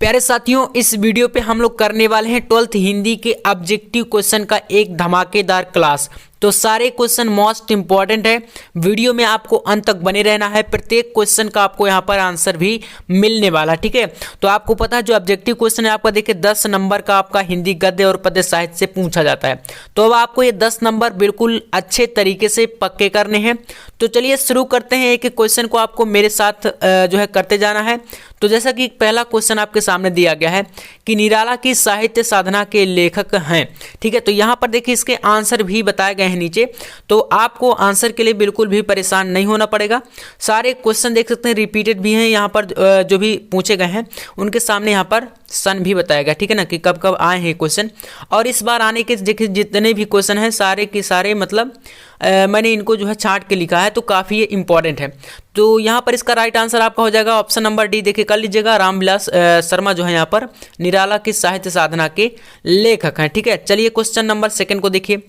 प्यारे साथियों, इस वीडियो पे हम लोग करने वाले हैं 12th हिंदी के ऑब्जेक्टिव क्वेश्चन का एक धमाकेदार क्लास। तो सारे क्वेश्चन मोस्ट इंपॉर्टेंट है, वीडियो में आपको अंत तक बने रहना है। प्रत्येक क्वेश्चन का आपको यहाँ पर आंसर भी मिलने वाला, ठीक है। तो आपको पता है जो ऑब्जेक्टिव क्वेश्चन है आपका, देखिए 10 नंबर का आपका हिंदी गद्य और पद्य साहित्य से पूछा जाता है। तो अब आपको ये 10 नंबर बिल्कुल अच्छे तरीके से पक्के करने हैं। तो चलिए शुरू करते हैं। एक एक क्वेश्चन को आपको मेरे साथ जो है करते जाना है। तो जैसा कि पहला क्वेश्चन आपके सामने दिया गया है कि निराला की साहित्य साधना के लेखक हैं, ठीक है। तो यहाँ पर देखिए इसके आंसर भी बताए गए हैं नीचे, तो आपको आंसर के लिए बिल्कुल भी परेशान नहीं होना पड़ेगा। सारे क्वेश्चन देख सकते हैं रिपीटेड भी हैं, यहाँ पर जो भी पूछे गए हैं उनके सामने यहाँ पर सन भी बताया गया, ठीक है ना, कि कब कब आए हैं क्वेश्चन। और इस बार आने के देखिए जितने भी क्वेश्चन हैं सारे के सारे मतलब मैंने इनको जो है छांट के लिखा है, तो काफ़ी ये इंपॉर्टेंट है। तो यहाँ पर इसका राइट आंसर आपका हो जाएगा ऑप्शन नंबर डी। देखिए कर लीजिएगा, रामविलास शर्मा जो है यहाँ पर निराला की साहित्य साधना के लेखक हैं, ठीक है। चलिए क्वेश्चन नंबर सेकंड को देखिए।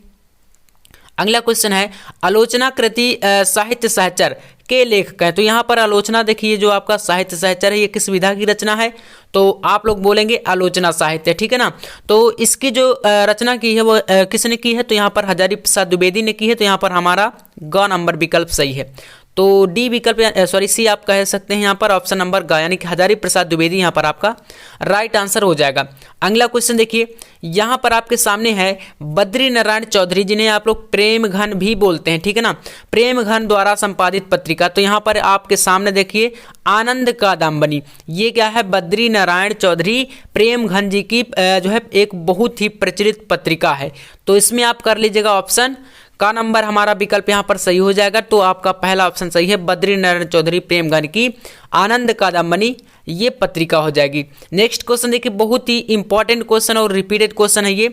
अगला क्वेश्चन है आलोचना कृति साहित्य सहचर के लेखक हैं। तो यहाँ पर आलोचना देखिए जो आपका साहित्य सहचर है ये किस विधा की रचना है, तो आप लोग बोलेंगे आलोचना साहित्य, ठीक है ना। तो इसकी जो रचना की है वो किसने की है, तो यहाँ पर हजारी प्रसाद द्विवेदी ने की है। तो यहाँ पर हमारा ग नंबर विकल्प सही है। तो डी विकल्प सॉरी सी आप कह सकते हैं यहाँ पर ऑप्शन नंबर ग, यानी कि हजारी प्रसाद द्विवेदी यहाँ पर आपका राइट आंसर हो जाएगा। अगला क्वेश्चन देखिए, यहाँ पर आपके सामने है बद्री नारायण चौधरी जिन्हें आप लोग प्रेम घन भी बोलते हैं, ठीक है ना, प्रेम घन द्वारा संपादित पत्रिका। तो यहाँ पर आपके सामने देखिए आनंद का दामबनी, ये क्या है, बद्री नारायण चौधरी प्रेम घन जी की जो है एक बहुत ही प्रचलित पत्रिका है। तो इसमें आप कर लीजिएगा ऑप्शन का नंबर हमारा विकल्प यहाँ पर सही हो जाएगा। तो आपका पहला ऑप्शन सही है, बद्री नारायण चौधरी प्रेमघन की आनंद कादम्बनी ये पत्रिका हो जाएगी। नेक्स्ट क्वेश्चन देखिए, बहुत ही इंपॉर्टेंट क्वेश्चन और रिपीटेड क्वेश्चन है ये।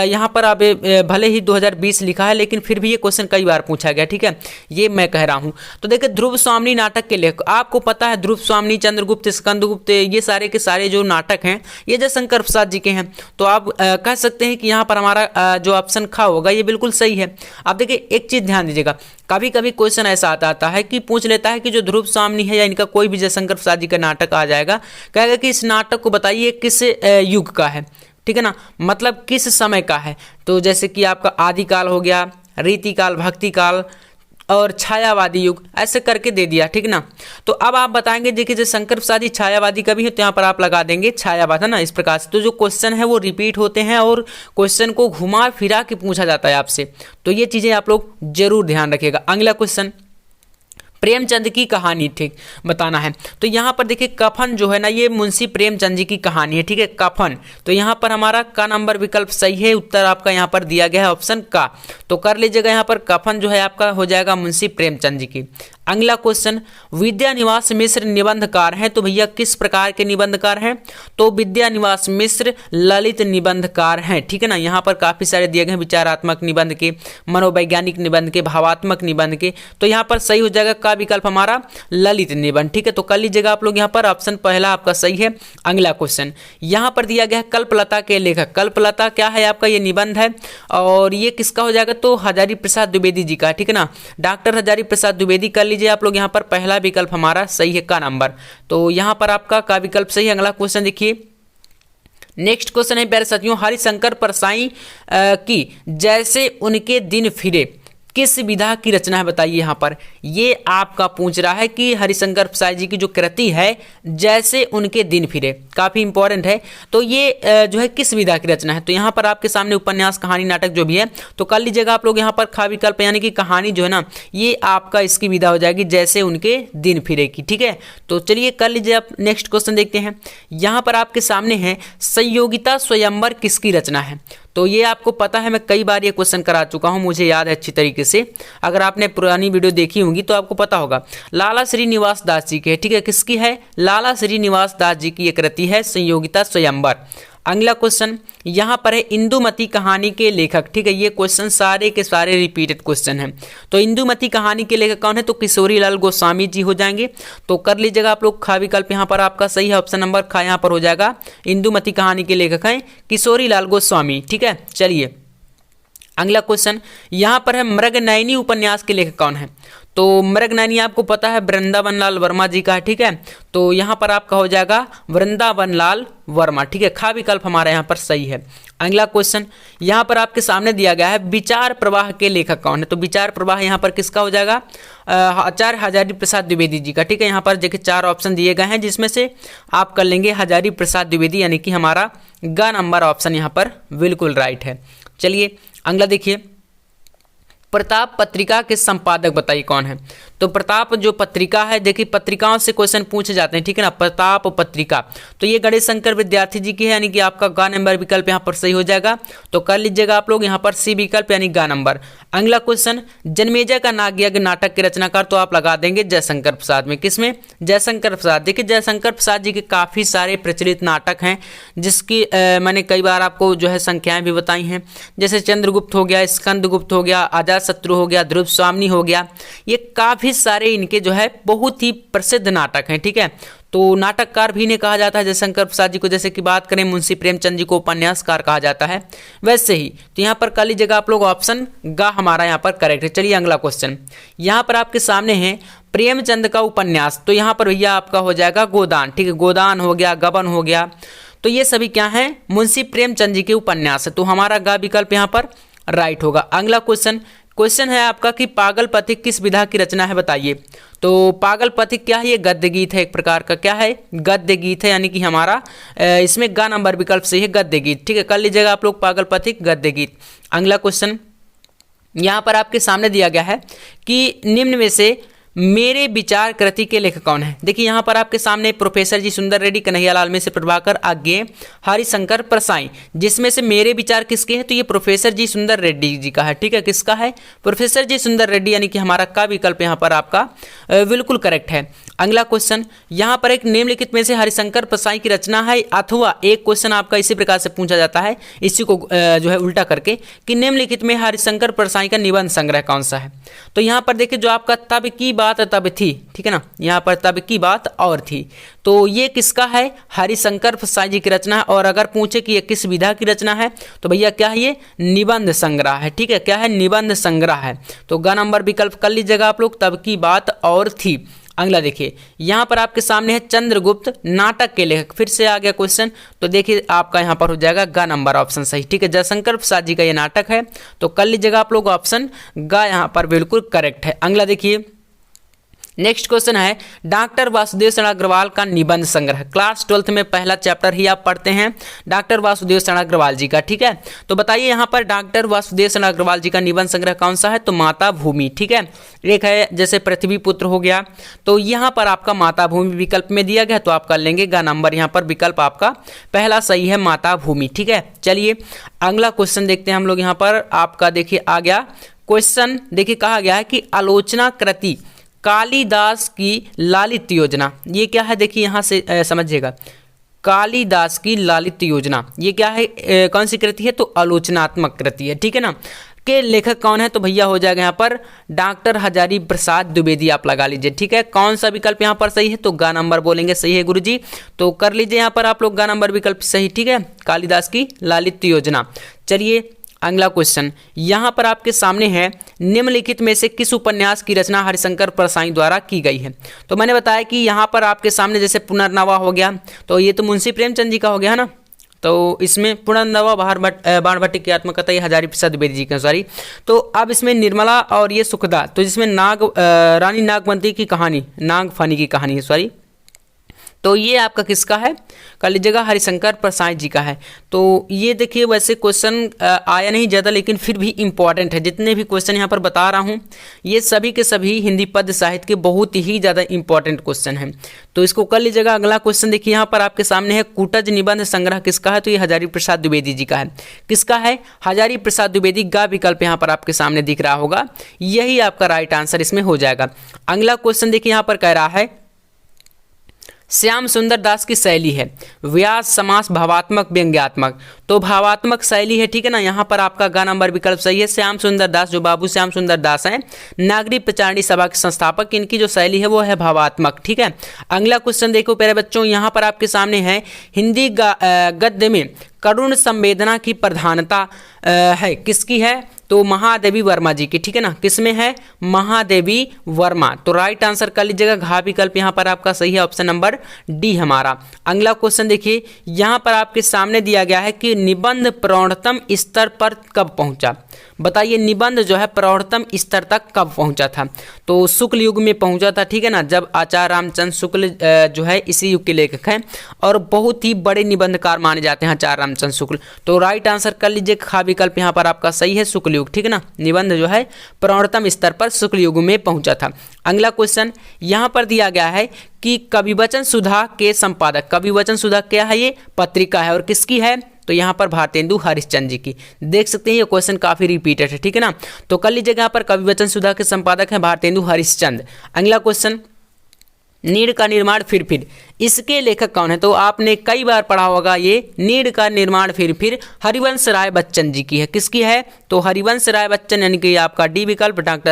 यहाँ पर आप भले ही 2020 लिखा है लेकिन फिर भी ये क्वेश्चन कई बार पूछा गया, ठीक है, ये मैं कह रहा हूँ। तो देखिए ध्रुव स्वामिनी नाटक के लेखक, आपको पता है ध्रुव स्वामिनी, चंद्रगुप्त, स्कंदगुप्त, ये सारे के सारे जो नाटक हैं ये जयशंकर प्रसाद जी के हैं। तो आप कह सकते हैं कि यहाँ पर हमारा जो ऑप्शन ख होगा ये बिल्कुल सही है। आप देखिए एक चीज़ ध्यान दीजिएगा, कभी कभी क्वेश्चन ऐसा आता है कि पूछ लेता है कि जो ध्रुव स्वामिनी है या इनका कोई भी जयशंकर प्रसाद जी का नाटक आ जाएगा, कहेगा कि इस नाटक को बताइए किस युग का है, ठीक है ना, मतलब किस समय का है। तो जैसे कि आपका आदिकाल हो गया, रीतिकाल, भक्तिकाल और छायावादी युग, ऐसे करके दे दिया, ठीक ना। तो अब आप बताएंगे देखिए जयशंकर प्रसाद जी छायावादी का भी है, तो यहाँ पर आप लगा देंगे छायावाद, है ना, इस प्रकार से। तो जो क्वेश्चन है वो रिपीट होते हैं और क्वेश्चन को घुमा फिरा के पूछा जाता है आपसे, तो ये चीज़ें आप लोग जरूर ध्यान रखिएगा। अगला क्वेश्चन, प्रेमचंद की कहानी, ठीक बताना है। तो यहाँ पर देखिए कफन जो है ना ये मुंशी प्रेमचंद जी की कहानी है, ठीक है, कफन। तो यहाँ पर हमारा का नंबर विकल्प सही है, उत्तर आपका यहाँ पर दिया गया है ऑप्शन का। तो कर लीजिएगा यहाँ पर कफन जो है आपका हो जाएगा मुंशी प्रेमचंद जी की। अगला क्वेश्चन, विद्यानिवास मिश्र निबंधकार हैं। तो भैया किस प्रकार के निबंधकार हैं, तो विद्यानिवास मिश्र ललित निबंधकार हैं, ठीक है ना। यहाँ पर काफ़ी सारे दिए गए हैं, विचारात्मक निबंध के, मनोवैज्ञानिक निबंध के, भावात्मक निबंध के। तो यहाँ पर सही हो जाएगा का विकल्प हमारा ललित निबंध, ठीक है। तो कर लीजिएगा आप लोग यहाँ पर ऑप्शन पहला आपका सही है। अगला क्वेश्चन यहाँ पर दिया गया है कल्पलता के लेखक, कल्पलता क्या है आपका, ये निबंध है और ये किसका हो जाएगा, तो हजारी प्रसाद द्विवेदी जी का, ठीक है ना, डॉक्टर हजारी प्रसाद द्विवेदी। कर लीजिए आप लोग यहाँ पर पहला विकल्प हमारा सही है का नंबर, तो यहाँ पर आपका का विकल्प सही है। अगला क्वेश्चन देखिए, नेक्स्ट क्वेश्चन है प्यारे साथियों, हरिशंकर परसाई की जैसे उनके दिन फिरे किस विधा की रचना है, बताइए। यहाँ पर ये आपका पूछ रहा है कि हरिशंकर प्रसाद जी की जो कृति है जैसे उनके दिन फिरे, काफ़ी इंपॉर्टेंट है। तो ये जो है किस विधा की रचना है, तो यहाँ पर आपके सामने उपन्यास, कहानी, नाटक जो भी है। तो कर लीजिएगा आप लोग यहाँ पर खा विकल्प, यानी कि कहानी जो है ना ये आपका इसकी विधा हो जाएगी जैसे उनके दिन फिरे की, ठीक है। तो चलिए कर लीजिए आप नेक्स्ट क्वेश्चन देखते हैं। यहाँ पर आपके सामने है संयोगिता स्वयंवर किसकी रचना है। तो ये आपको पता है, मैं कई बार ये क्वेश्चन करा चुका हूँ, मुझे याद है अच्छी तरीके से। अगर आपने पुरानी वीडियो देखी होंगी तो आपको पता होगा, लाला श्रीनिवास दास जी के, ठीक है, किसकी है, लाला श्रीनिवास दास जी की ये कृति है संयोगिता स्वयंवर। अगला क्वेश्चन यहाँ पर है इंदुमती कहानी के लेखक, ठीक है, ये क्वेश्चन सारे के सारे रिपीटेड क्वेश्चन हैं। तो इंदुमती कहानी के लेखक कौन है, तो किशोरी लाल गोस्वामी जी हो जाएंगे। तो कर लीजिएगा आप लोग खा विकल्प यहाँ पर आपका सही है, ऑप्शन नंबर खा यहाँ पर हो जाएगा। इंदुमती कहानी के लेखक हैं किशोरी लाल गोस्वामी, ठीक है। चलिए अगला क्वेश्चन यहाँ पर है मृगनयनी उपन्यास के लेखक कौन है, तो मृगनयनी आपको पता है वृंदावन लाल वर्मा जी का है, ठीक है। तो यहाँ पर आपका हो जाएगा वृंदावन लाल वर्मा, ठीक है। खा विकल्प हमारा यहाँ पर सही है। अगला क्वेश्चन यहाँ पर आपके सामने दिया गया है, विचार प्रवाह के लेखक कौन है? तो विचार प्रवाह यहाँ पर किसका हो जाएगा? आचार्य हजारी प्रसाद द्विवेदी जी का, ठीक है। यहाँ पर देखिए 4 ऑप्शन दिए गए हैं, जिसमें से आप कर लेंगे हजारी प्रसाद द्विवेदी, यानी कि हमारा ग नंबर ऑप्शन यहाँ पर बिल्कुल राइट है। चलिए अगला देखिए, प्रताप पत्रिका के संपादक बताइए कौन है? तो प्रताप जो पत्रिका है, देखिए पत्रिकाओं से क्वेश्चन पूछे जाते हैं, ठीक है ना। प्रताप पत्रिका तो ये गणेश शंकर विद्यार्थी जी की है, यानी कि आपका ग नंबर विकल्प यहाँ पर सही हो जाएगा। तो कर लीजिएगा आप लोग यहाँ पर सी विकल्प, यानी ग नंबर। अगला क्वेश्चन, जन्मेजय का नागयज्ञ नाटक के रचनाकार, तो आप लगा देंगे जयशंकर प्रसाद में। किसमें? जयशंकर प्रसाद। देखिए जयशंकर प्रसाद जी के काफ़ी सारे प्रचलित नाटक हैं, जिसकी मैंने कई बार आपको जो है संख्याएं भी बताई हैं, जैसे चंद्रगुप्त हो गया, स्कंदगुप्त हो गया, अजातशत्रु हो गया, ध्रुव स्वामिनी हो गया। ये काफ़ी सारे इनके जो है बहुत ही प्रसिद्ध नाटक हैं, ठीक है। तो नाटककार भी इन्हें कहा जाता है जयशंकर प्रसाद जी को। जैसे कि बात करें मुंशी प्रेमचंद जी को उपन्यासकार कहा जाता है, वैसे ही तो यहाँ पर कर लीजिएगा आप लोग ऑप्शन ग हमारा यहाँ पर करेक्ट है। चलिए अगला क्वेश्चन यहाँ पर आपके सामने है, प्रेमचंद का उपन्यास, तो यहाँ पर भैया आपका हो जाएगा गोदान, ठीक है। गोदान हो गया, गबन हो गया, तो ये सभी क्या हैं? मुंशी प्रेमचंद जी के उपन्यास है। तो हमारा ग विकल्प यहाँ पर राइट होगा। अगला क्वेश्चन है आपका कि पागल पथिक किस विधा की रचना है बताइए? तो पागल पथिक क्या है? ये गद्य गीत है, एक प्रकार का क्या है? गद्य गीत है, यानी कि हमारा इसमें ग नंबर विकल्प सही है, गद्य गीत, ठीक है। कर लीजिएगा आप लोग पागल पथिक गद्य गीत। अगला क्वेश्चन यहाँ पर आपके सामने दिया गया है कि निम्न में से मेरे विचार कृति के लेखक कौन है? देखिए यहाँ पर आपके सामने प्रोफेसर जी सुंदर रेड्डी, कन्हैयालाल में से प्रभाकर, आज्ञे, हरिशंकर प्रसाई, जिसमें से मेरे विचार किसके हैं? तो ये प्रोफेसर जी सुंदर रेड्डी जी का है, ठीक है। किसका है? प्रोफेसर जी सुंदर रेड्डी, यानी कि हमारा का विकल्प यहाँ पर आपका बिल्कुल करेक्ट है। अगला क्वेश्चन यहाँ पर एक निम्नलिखित में से हरिशंकर प्रसाई की रचना है, अथवा एक क्वेश्चन आपका इसी प्रकार से पूछा जाता है, इसी को जो है उल्टा करके, कि निम्नलिखित में हरिशंकर प्रसाई का निबंध संग्रह कौन सा है? तो यहाँ पर देखिए जो आपका तब की बात तब थी, ठीक है ना, यहाँ पर तब की बात और थी, तो ये किसका है? हरिशंकर प्रसाई जी की रचना है। और अगर पूछे कि ये किस विधा की रचना है, तो भैया क्या है? ये निबंध संग्रह है, ठीक है। क्या है? निबंध संग्रह है। तो ग नंबर विकल्प कर लीजिएगा आप लोग, तब की बात और थी। अगला देखिए यहाँ पर आपके सामने है चंद्रगुप्त नाटक के लेखक, फिर से आ गया क्वेश्चन, तो देखिए आपका यहाँ पर हो जाएगा ग नंबर ऑप्शन सही, ठीक है। जयशंकर प्रसाद जी का ये नाटक है, तो कर लीजिएगा आप लोग ऑप्शन ग यहाँ पर बिल्कुल करेक्ट है। अगला देखिए नेक्स्ट क्वेश्चन है, डॉक्टर वासुदेव शरण अग्रवाल का निबंध संग्रह, क्लास 12th में पहला चैप्टर ही आप पढ़ते हैं डॉक्टर वासुदेव शरण अग्रवाल जी का, ठीक है। तो बताइए यहाँ पर डॉक्टर वासुदेव शरण अग्रवाल जी का निबंध संग्रह कौन सा है? तो माता भूमि, ठीक है। एक है जैसे पृथ्वी पुत्र हो गया, तो यहाँ पर आपका माता भूमि विकल्प में दिया गया, तो आप कर लेंगे ग नंबर, यहाँ पर विकल्प आपका पहला सही है, माता भूमि, ठीक है। चलिए अगला क्वेश्चन देखते हैं हम लोग। यहाँ पर आपका देखिए आ गया क्वेश्चन, देखिए कहा गया है कि आलोचना कृति कालिदास की लालित्य योजना, ये क्या है? देखिए यहाँ से समझिएगा, कालिदास की लालित्य योजना ये क्या है? कौन सी कृति है? तो आलोचनात्मक कृति है, ठीक है ना। के लेखक कौन है? तो भैया हो जाएगा यहाँ पर डॉक्टर हजारी प्रसाद द्विवेदी, आप लगा लीजिए, ठीक है। कौन सा विकल्प यहाँ पर सही है? तो ग नंबर बोलेंगे सही है गुरुजी, तो कर लीजिए यहाँ पर आप लोग ग नंबर विकल्प सही, ठीक है, कालिदास की लालित्य योजना। चलिए अगला क्वेश्चन यहाँ पर आपके सामने है, निम्नलिखित में से किस उपन्यास की रचना हरिशंकर प्रसाई द्वारा की गई है? तो मैंने बताया कि यहाँ पर आपके सामने जैसे पुनर्नवा हो गया, तो ये तो मुंशी प्रेमचंद जी का हो गया है ना, तो इसमें पुनर्नवा बाणभट्ट की आत्मकथा ये हजारी प्रसाद द्विवेदी जी का, सॉरी। तो अब इसमें निर्मला और ये सुखदा, तो जिसमें रानी नागवंती की कहानी, नागफनी की कहानी है, सॉरी, तो ये आपका किसका है? कर लीजिएगा हरिशंकर प्रसाई जी का है। तो ये देखिए वैसे क्वेश्चन आया नहीं ज़्यादा, लेकिन फिर भी इम्पॉर्टेंट है। जितने भी क्वेश्चन यहाँ पर बता रहा हूँ ये सभी के सभी हिंदी पद्य साहित्य के बहुत ही ज़्यादा इंपॉर्टेंट क्वेश्चन हैं, तो इसको कर लीजिएगा। अगला क्वेश्चन देखिए यहाँ पर आपके सामने है, कूटज निबंध संग्रह किसका है? तो ये हजारी प्रसाद द्विवेदी जी का है। किसका है? हजारी प्रसाद द्विवेदी, गा विकल्प यहाँ पर आपके सामने दिख रहा होगा, यही आपका राइट आंसर इसमें हो जाएगा। अगला क्वेश्चन देखिए यहाँ पर कह रहा है, श्याम सुंदर दास की शैली है व्यास, समास, भावात्मक, व्यंग्यात्मक, तो भावात्मक शैली है, ठीक है ना। यहाँ पर आपका ग नंबर विकल्प सही है। श्याम सुंदर दास, जो बाबू श्याम सुंदर दास हैं, नागरिक प्रचारणी सभा के संस्थापक, इनकी जो शैली है वो है भावात्मक, ठीक है। अगला क्वेश्चन देखो प्यारे बच्चों, यहाँ पर आपके सामने है, हिंदी गद्य में करुण संवेदना की प्रधानता है, किसकी है? तो महादेवी वर्मा जी की, ठीक है ना। किसमें है? महादेवी वर्मा। तो राइट आंसर कर लीजिएगा, घ विकल्प यहाँ पर आपका सही है, ऑप्शन नंबर डी हमारा। अगला क्वेश्चन देखिए, यहाँ पर आपके सामने दिया गया है कि निबंध प्रौढ़तम स्तर पर कब पहुंचा। बताइए, निबंध जो है प्रौढ़तम स्तर तक कब पहुंचा था? तो शुक्ल युग में पहुंचा था, ठीक है ना, जब आचार्य रामचंद्र शुक्ल जो है इसी युग के लेखक हैं और बहुत ही बड़े निबंधकार माने जाते हैं आचार्य रामचंद्र शुक्ल। तो राइट आंसर कर लीजिए, खा विकल्प यहाँ पर आपका सही है, शुक्ल युग, ठीक है ना। निबंध जो है प्रौढ़तम स्तर पर शुक्ल युग में पहुंचा था। अगला क्वेश्चन यहाँ पर दिया गया है कि कविवचन सुधा के संपादक, कविवचन सुधा क्या है? ये पत्रिका है और किसकी है? तो यहाँ पर भारतेंदु हरिश्चंद्र जी की। देख सकते हैं ये क्वेश्चन काफी रिपीटेड है, ठीक है ना। तो कर लीजिएगा यहाँ पर कविवचन सुधा के संपादक हैं भारतेंदु हरिश्चंद्र। अगला क्वेश्चन, नीड़ का निर्माण फिर इसके लेखक कौन है? तो आपने कई बार पढ़ा होगा, ये नीड़ का निर्माण फिर हरिवंश राय बच्चन जी की है। किसकी है? तो हरिवंश राय बच्चन, यानी कि आपका डी विकल्प डॉक्टर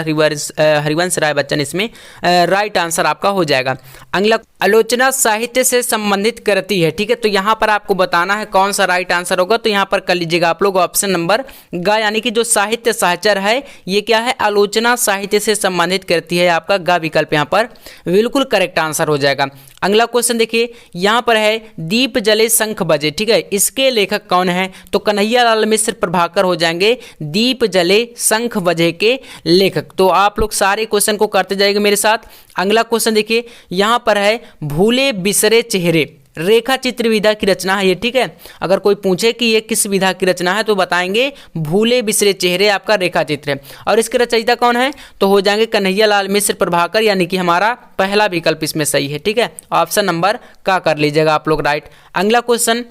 हरिवंश राय बच्चन इसमें राइट आंसर आपका हो जाएगा। अगला, आलोचना साहित्य से संबंधित करती है, ठीक है। तो यहाँ पर आपको बताना है कौन सा राइट आंसर होगा। तो यहाँ पर कर लीजिएगा आप लोग ऑप्शन नंबर ग, यानी कि जो साहित्य सहचर है ये क्या है? आलोचना साहित्य से संबंधित करती है, आपका ग विकल्प यहाँ पर बिल्कुल करेक्ट आंसर हो जाएगा। अगला क्वेश्चन देखिए, यहाँ पर है दीप जले शंख बजे, ठीक है, इसके लेखक कौन है? तो कन्हैयालाल मिश्र प्रभाकर हो जाएंगे दीप जले शंख बजे के लेखक। तो आप लोग सारे क्वेश्चन को करते जाएंगे मेरे साथ। अगला क्वेश्चन देखिए, यहाँ पर है भूले बिसरे चेहरे, रेखा चित्र विधा की रचना है ये, ठीक है। अगर कोई पूछे कि ये किस विधा की रचना है तो बताएंगे भूले बिसरे चेहरे आपका रेखा चित्र है। और इसके रचयिता कौन है? तो हो जाएंगे कन्हैयालाल मिश्र प्रभाकर, यानी कि हमारा पहला विकल्प इसमें सही है, ठीक है। ऑप्शन नंबर का कर लीजिएगा आप लोग राइट। अगला क्वेश्चन,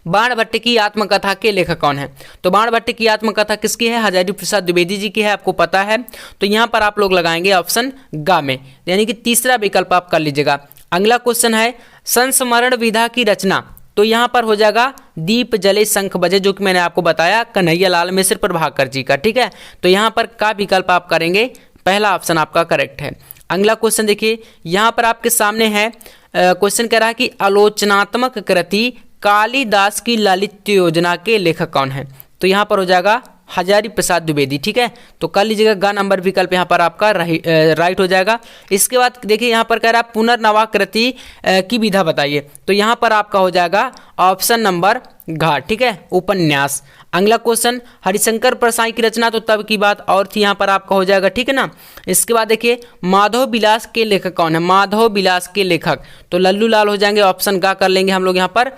बाणभट्ट की आत्मकथा के लेखक कौन है? तो बाणभट्ट की आत्मकथा किसकी है? हजारी प्रसाद द्विवेदी जी की है, आपको पता है। तो यहाँ पर आप लोग लगाएंगे ऑप्शन ग में, यानी कि तीसरा विकल्प आप कर लीजिएगा। अगला क्वेश्चन है संस्मरण विधा की रचना, तो यहाँ पर हो जाएगा दीप जले शंख बजे, जो कि मैंने आपको बताया कन्हैयालाल मिश्र प्रभाकर जी का, ठीक है। तो यहाँ पर का विकल्प आप करेंगे, पहला ऑप्शन आपका करेक्ट है। अगला क्वेश्चन देखिए, यहाँ पर आपके सामने है क्वेश्चन कह रहा है कि आलोचनात्मक कृति कालिदास की लालित्य योजना के लेखक कौन है? तो यहाँ पर हो जाएगा हजारी प्रसाद द्विवेदी, ठीक है। तो कर लीजिएगा ग नंबर विकल्प यहाँ पर आपका राइट हो जाएगा। इसके बाद देखिए यहाँ पर कह रहा है पुनर्नवाकृति की विधा बताइए, तो यहाँ पर आपका हो जाएगा ऑप्शन नंबर घ, ठीक है, उपन्यास। अगला क्वेश्चन, हरिशंकर परसाई की रचना, तो तब की बात और थी, यहाँ पर आपका हो जाएगा, ठीक है ना। इसके बाद देखिए माधव विलास के लेखक कौन है? माधव विलास के लेखक तो लल्लू लाल हो जाएंगे, ऑप्शन गा कर लेंगे हम लोग यहाँ पर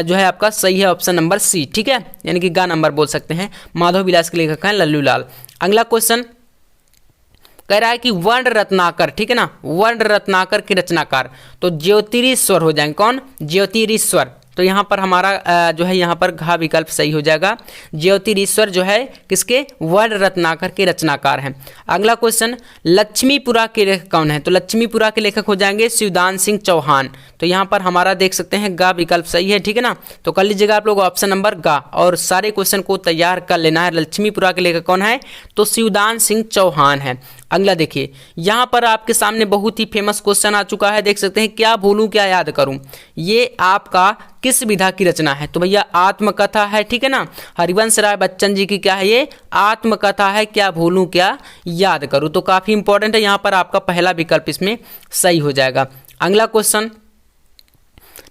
जो है आपका सही है ऑप्शन नंबर सी, ठीक है, यानी कि गा नंबर बोल सकते हैं। माधव विलास के लेखक हैं लल्लू लाल। अगला क्वेश्चन कह रहा है कि वर्ण रत्नाकर, ठीक है ना, वर्ण रत्नाकर के रचनाकार, तो ज्योतिरीश्वर हो जाएंगे, कौन? ज्योतिरीश्वर। तो यहाँ पर हमारा जो है यहाँ पर घ विकल्प सही हो जाएगा। ज्योतिरीश्वर जो है किसके? वर्ण रत्नाकर के रचनाकार हैं। अगला क्वेश्चन, लक्ष्मीपुरा के लेखक कौन है? तो लक्ष्मीपुरा के लेखक हो जाएंगे शिवदान सिंह चौहान। तो यहाँ पर हमारा देख सकते हैं ग विकल्प सही है, ठीक है ना। तो कर लीजिएगा आप लोग ऑप्शन नंबर ग और सारे क्वेश्चन को तैयार कर लेना है। लक्ष्मीपुरा के लेखक कौन है? तो शिवदान सिंह चौहान है। अगला देखिए, यहाँ पर आपके सामने बहुत ही फेमस क्वेश्चन आ चुका है, देख सकते हैं, क्या भूलूं क्या याद करूं, ये आपका किस विधा की रचना है? तो भैया आत्मकथा है, ठीक है ना। हरिवंश राय बच्चन जी की क्या है? ये आत्मकथा है, क्या भूलूं क्या याद करूं। तो काफी इंपॉर्टेंट है, यहाँ पर आपका पहला विकल्प इसमें सही हो जाएगा। अगला क्वेश्चन,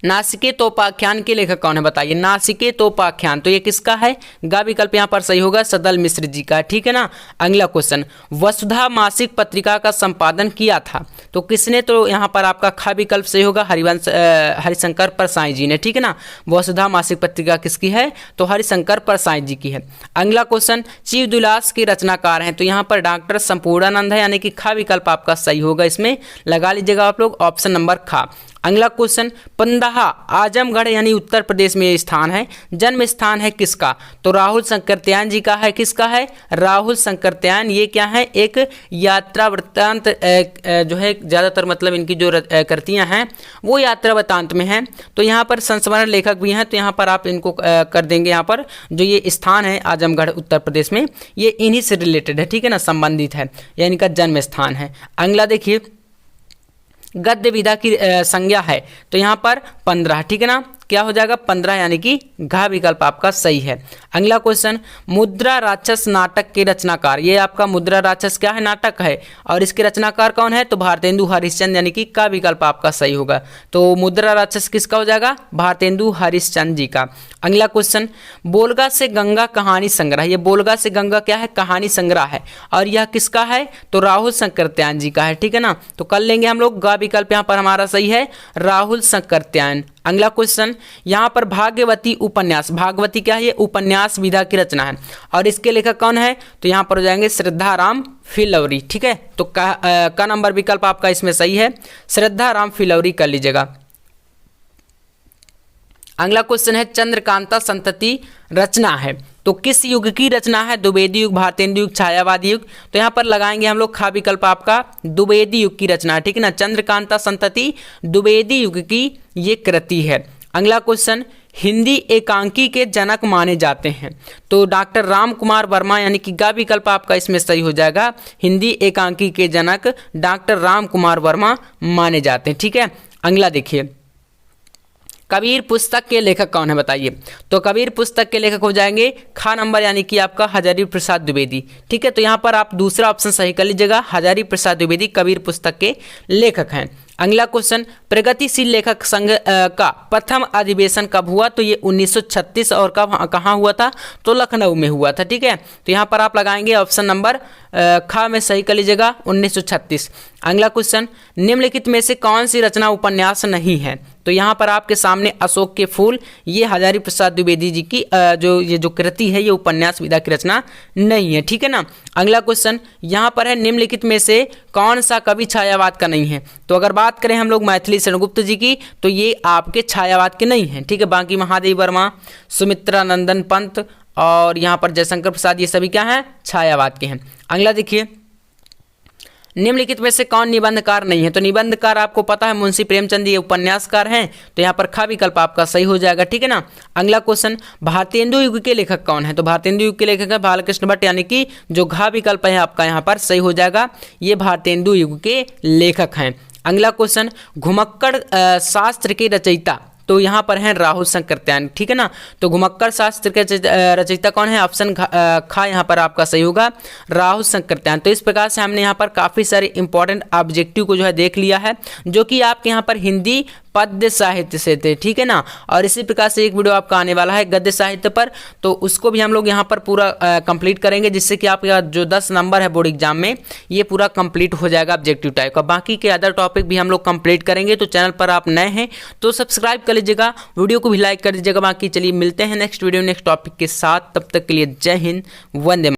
नासिकेतोपाख्यान के लेखक कौन है? बताइए, नासिकेतोपाख्यान, तो ये किसका है? गा विकल्प यहाँ पर सही होगा, सदल मिश्र जी का, ठीक है ना। अगला क्वेश्चन, वसुधा मासिक पत्रिका का संपादन किया था, तो किसने? तो यहाँ पर आपका ख विकल्प सही होगा, हरिशंकर परसाई जी ने, ठीक है ना। वसुधा मासिक पत्रिका किसकी है? तो हरिशंकर परसाई जी की है। अगला क्वेश्चन, शिवदुलास के रचनाकार हैं, तो यहाँ पर डॉक्टर संपूर्णानंद है, यानी कि ख विकल्प आपका सही होगा, इसमें लगा लीजिएगा आप लोग ऑप्शन नंबर ख। अगला क्वेश्चन, पंदहा आजमगढ़ यानी उत्तर प्रदेश में स्थान है, जन्म स्थान है किसका? तो राहुल शंकरत्यायन जी का है। किसका है? राहुल शंकरत्यायन। ये क्या है? एक यात्रा वृत्तांत जो है, ज़्यादातर मतलब इनकी जो कृतियाँ हैं वो यात्रा वृत्तांत में हैं। तो यहाँ पर संस्मरण लेखक भी हैं, तो यहाँ पर आप इनको कर देंगे। यहाँ पर जो ये स्थान है आजमगढ़ उत्तर प्रदेश में, ये इन्हीं से रिलेटेड है, ठीक है ना, संबंधित है, या इनका जन्म स्थान है। अगला देखिए, गद्य विधा की संज्ञा है, तो यहाँ पर 15, ठीक है ना। क्या हो जाएगा 15 यानी कि घ विकल्प आपका सही है। अगला क्वेश्चन, मुद्रा राक्षस नाटक के रचनाकार, ये आपका मुद्रा राक्षस क्या है, नाटक है, और इसके रचनाकार कौन है, तो भारतेंदु हरिश्चंद्र यानी कि का विकल्प आपका सही होगा। तो मुद्रा राक्षस किसका हो जाएगा, भारतेंदु हरिश्चंद्र जी का। अगला क्वेश्चन, बोलगा से गंगा कहानी संग्रह, ये बोलगा से गंगा क्या है, कहानी संग्रह है, और यह किसका है, तो राहुल शंकरत्यायन जी का है, ठीक है ना। तो कर लेंगे हम लोग ग विकल्प यहाँ पर हमारा सही है, राहुल शंकरत्यायन। अगला क्वेश्चन, यहाँ पर भाग्यवती उपन्यास, भागवती क्या है, ये उपन्यास विधा की रचना है, और इसके लेखक कौन है, तो यहाँ पर हो जाएंगे श्रद्धाराम फिलौरी, ठीक है। तो का नंबर विकल्प आपका इसमें सही है, श्रद्धाराम फिलौरी कर लीजिएगा। अगला क्वेश्चन है, चंद्रकांता संतति रचना है, तो किस युग की रचना है, द्विवेदी युग, भारतेंदु युग, छायावादी युग। तो यहाँ पर लगाएंगे हम लोग खा विकल्प आपका द्विवेदी युग की रचना है, ठीक है ना। चंद्रकांता संतति द्विवेदी युग की ये कृति है। अगला क्वेश्चन, हिंदी एकांकी के जनक माने जाते हैं, तो डॉक्टर राम कुमार वर्मा यानी कि गा विकल्प आपका इसमें सही हो जाएगा, हिंदी एकांकी के जनक डॉक्टर राम कुमार वर्मा माने जाते हैं, ठीक है। अगला देखिए, कबीर पुस्तक के लेखक कौन है बताइए, तो कबीर पुस्तक के लेखक हो जाएंगे खा नंबर यानी कि आपका हजारी प्रसाद द्विवेदी, ठीक है। तो यहाँ पर आप दूसरा ऑप्शन सही कर लीजिएगा, हजारी प्रसाद द्विवेदी कबीर पुस्तक के लेखक हैं। अगला क्वेश्चन, प्रगतिशील लेखक संघ का प्रथम अधिवेशन कब हुआ, तो ये 1936 और कब कहाँ हुआ था, तो लखनऊ में हुआ था, ठीक है। तो यहाँ पर आप लगाएंगे ऑप्शन नंबर खा में सही कर लीजिएगा 1936। अगला क्वेश्चन, निम्नलिखित में से कौन सी रचना उपन्यास नहीं है, तो यहाँ पर आपके सामने अशोक के फूल, ये हजारी प्रसाद द्विवेदी जी की जो कृति है, ये उपन्यास विधा की रचना नहीं है, ठीक है ना। अगला क्वेश्चन यहाँ पर है, निम्नलिखित में से कौन सा कवि छायावाद का नहीं है, तो अगर बात करें हम लोग मैथिली सेनगुप्त जी की, तो ये आपके छायावाद के नहीं हैं, ठीक है। बाकी महादेव वर्मा, सुमित्रा नंदन पंत और यहाँ पर जयशंकर प्रसाद, ये सभी क्या हैं, छायावाद के हैं। अगला देखिए, निम्नलिखित में से कौन निबंधकार नहीं है, तो निबंधकार आपको पता है मुंशी प्रेमचंद ये उपन्यासकार हैं, तो यहाँ पर खा विकल्प आपका सही हो जाएगा, ठीक है ना। अगला क्वेश्चन, भारतेंदु युग के लेखक कौन है, तो भारतेंदु युग के लेखक है बालकृष्ण भट्ट यानी कि जो घा विकल्प है आपका यहाँ पर सही हो जाएगा, ये भारतेंदु युग के लेखक हैं। अगला क्वेश्चन, घुमक्कड़ शास्त्र के रचयिता, तो यहाँ पर हैं राहुल शंकरत्यायन, ठीक है ना। तो घुमक्कड़ शास्त्र के रचयिता कौन है, ऑप्शन खा यहाँ पर आपका सही होगा, राहुल शंकरत्यायन। तो इस प्रकार से हमने यहाँ पर काफ़ी सारे इंपॉर्टेंट ऑब्जेक्टिव को जो है देख लिया है, जो कि आपके यहाँ पर हिंदी पद्य साहित्य से थे, ठीक है ना। और इसी प्रकार से एक वीडियो आपका आने वाला है गद्य साहित्य पर, तो उसको भी हम लोग यहाँ पर पूरा कंप्लीट करेंगे, जिससे कि आपका जो 10 नंबर है बोर्ड एग्जाम में ये पूरा कंप्लीट हो जाएगा ऑब्जेक्टिव टाइप का। बाकी के अदर टॉपिक भी हम लोग कंप्लीट करेंगे, तो चैनल पर आप नए हैं तो सब्सक्राइब कर लीजिएगा, वीडियो को भी लाइक कर दीजिएगा। बाकी चलिए मिलते हैं नेक्स्ट वीडियो नेक्स्ट टॉपिक के साथ, तब तक के लिए जय हिंद, वंदे।